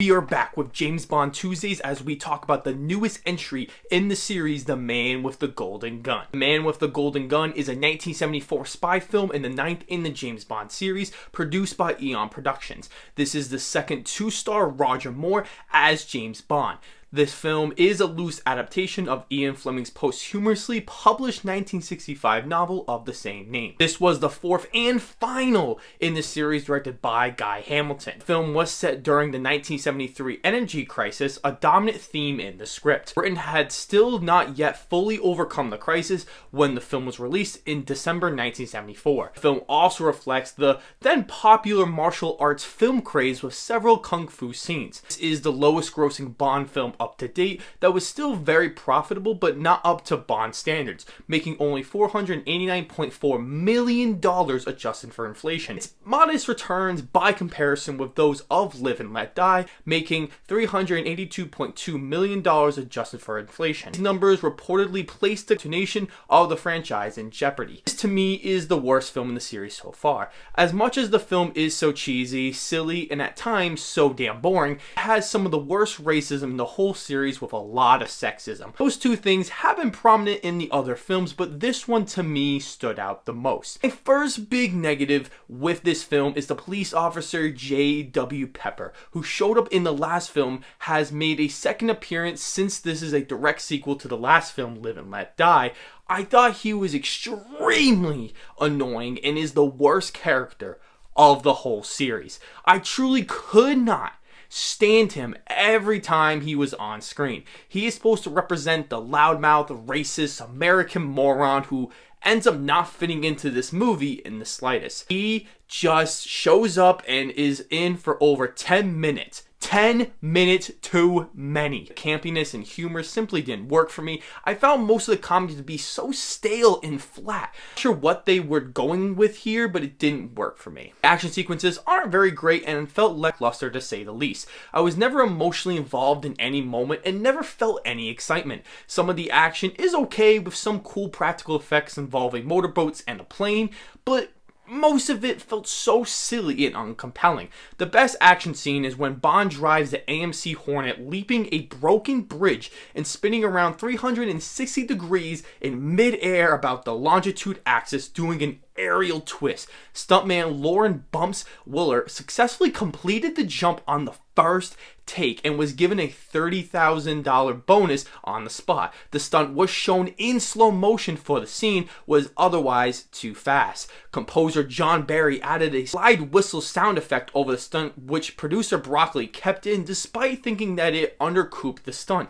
We are back with James Bond Tuesdays as we talk about the newest entry in the series, The Man with the Golden Gun. The Man with the Golden Gun is a 1974 spy film and the ninth in the James Bond series, produced by Eon Productions. This is the second two-star Roger Moore as James Bond. This film is a loose adaptation of Ian Fleming's posthumously published 1965 novel of the same name. This was the fourth and final in the series, directed by Guy Hamilton. The film was set during the 1973 energy crisis, a dominant theme in the script. Britain had still not yet fully overcome the crisis when the film was released in December 1974. The film also reflects the then popular martial arts film craze with several kung fu scenes. This is the lowest grossing Bond film up to date that was still very profitable but not up to Bond standards, making only $489.4 million adjusted for inflation. Its modest returns by comparison with those of Live and Let Die, making $382.2 million adjusted for inflation. These numbers reportedly placed the continuation of the franchise in jeopardy. This to me is the worst film in the series so far. As much as the film is so cheesy, silly, and at times so damn boring, it has some of the worst racism in the whole series with a lot of sexism. Those two things have been prominent in the other films, but this one to me stood out the most. My first big negative with this film is the police officer J.W. Pepper, who showed up in the last film, has made a second appearance since this is a direct sequel to the last film, Live and Let Die. I thought he was extremely annoying and is the worst character of the whole series. I truly could not stand him every time he was on screen. He is supposed to represent the loudmouth, racist, American moron who ends up not fitting into this movie in the slightest. He just shows up and is in for over 10 minutes. 10 minutes too many. Campiness and humor simply didn't work for me. I found most of the comedy to be so stale and flat. Not sure what they were going with here, but it didn't work for me. Action sequences aren't very great and felt lackluster to say the least. I was never emotionally involved in any moment and never felt any excitement. Some of the action is okay with some cool practical effects involving motorboats and a plane, but most of it felt so silly and uncompelling. The best action scene is when Bond drives the AMC Hornet, leaping a broken bridge and spinning around 360 degrees in mid-air about the longitude axis, doing an aerial twist. Stuntman Lauren Bumps Willer successfully completed the jump on the first take and was given a $30,000 bonus on the spot. The stunt was shown in slow motion for the scene was otherwise too fast. Composer John Barry added a slide whistle sound effect over the stunt, which producer Broccoli kept in despite thinking that it undercooked the stunt.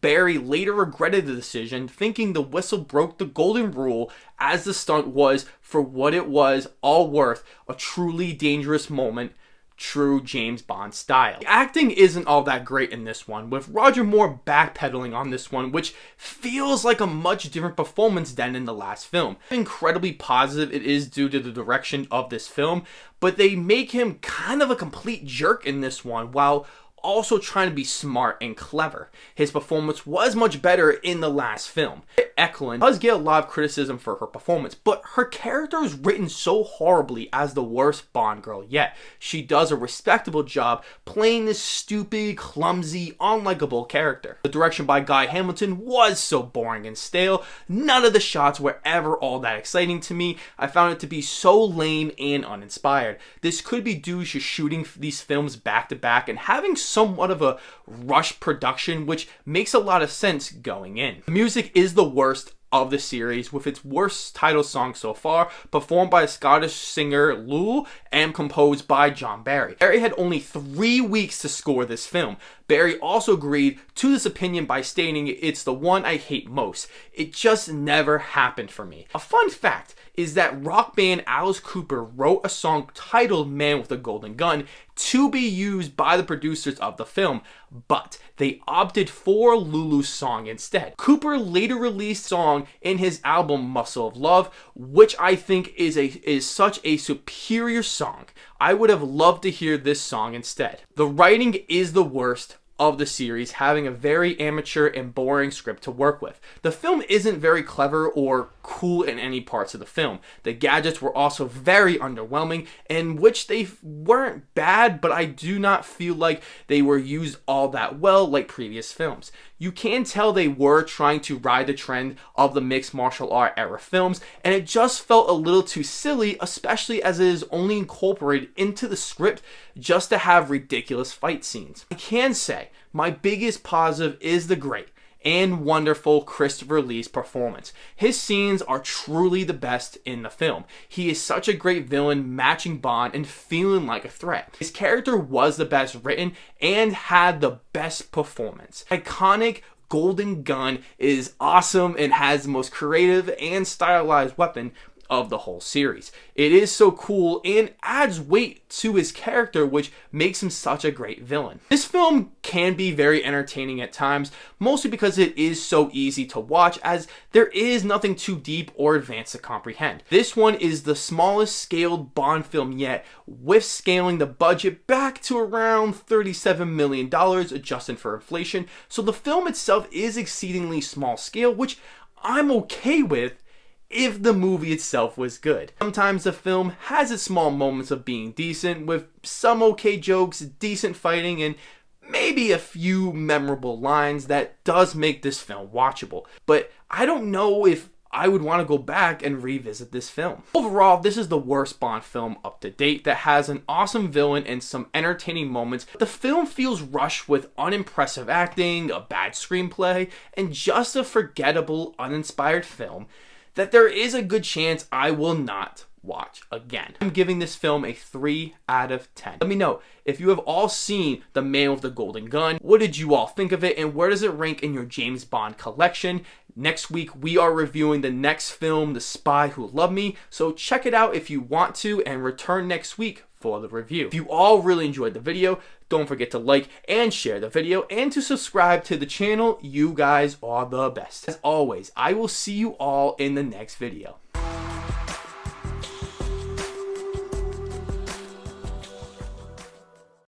Barry later regretted the decision, thinking the whistle broke the golden rule, as the stunt was, for what it was, all worth a truly dangerous moment. True James Bond style. The acting isn't all that great in this one, with Roger Moore backpedaling on this one, which feels like a much different performance than in the last film. Incredibly positive it is due to the direction of this film, but they make him kind of a complete jerk in this one, while also trying to be smart and clever. His performance was much better in the last film. Eklund does get a lot of criticism for her performance, but her character is written so horribly as the worst Bond girl yet. She does a respectable job playing this stupid, clumsy, unlikable character. The direction by Guy Hamilton was so boring and stale. None of the shots were ever all that exciting to me. I found it to be so lame and uninspired. This could be due to shooting these films back to back and having somewhat of a rush production, which makes a lot of sense going in. The music is the worst of the series, with its worst title song so far, performed by Scottish singer Lul and composed by John Barry. Barry had only 3 weeks to score this film. Barry also agreed to this opinion by stating, "It's the one I hate most. It just never happened for me." A fun fact is that rock band Alice Cooper wrote a song titled Man with a Golden Gun to be used by the producers of the film, but they opted for Lulu's song instead. Cooper later released the song in his album Muscle of Love, which I think is such a superior song. I would have loved to hear this song instead. The writing is the worst of the series having a very amateur and boring script to work with. The film isn't very clever or cool in any parts of the film. The gadgets were also very underwhelming, in which they weren't bad, but I do not feel like they were used all that well like previous films. You can tell they were trying to ride the trend of the mixed martial art era films, and it just felt a little too silly, especially as it is only incorporated into the script just to have ridiculous fight scenes. I can say my biggest positive is the great and wonderful Christopher Lee's performance. His scenes are truly the best in the film. He is such a great villain, matching Bond and feeling like a threat. His character was the best written and had the best performance. Iconic Golden Gun is awesome and has the most creative and stylized weapon of the whole series. It is so cool and adds weight to his character, which makes him such a great villain. This film can be very entertaining at times, mostly because it is so easy to watch as there is nothing too deep or advanced to comprehend. This one is the smallest scaled Bond film yet, with scaling the budget back to around $37 million adjusted for inflation, so the film itself is exceedingly small scale, which I'm okay with if the movie itself was good. Sometimes the film has its small moments of being decent, with some okay jokes, decent fighting, and maybe a few memorable lines that does make this film watchable. But I don't know if I would want to go back and revisit this film. Overall, this is the worst Bond film up to date that has an awesome villain and some entertaining moments. The film feels rushed with unimpressive acting, a bad screenplay, and just a forgettable, uninspired film that there is a good chance I will not watch again. I'm giving this film a 3 out of 10. Let me know if you have all seen The Man with the Golden Gun. What did you all think of it, and where does it rank in your James Bond collection? Next week, we are reviewing the next film, The Spy Who Loved Me, so check it out if you want to, and return next week for the review. If you all really enjoyed the video, don't forget to like and share the video and to subscribe to the channel. You guys are the best. As always, I will see you all in the next video.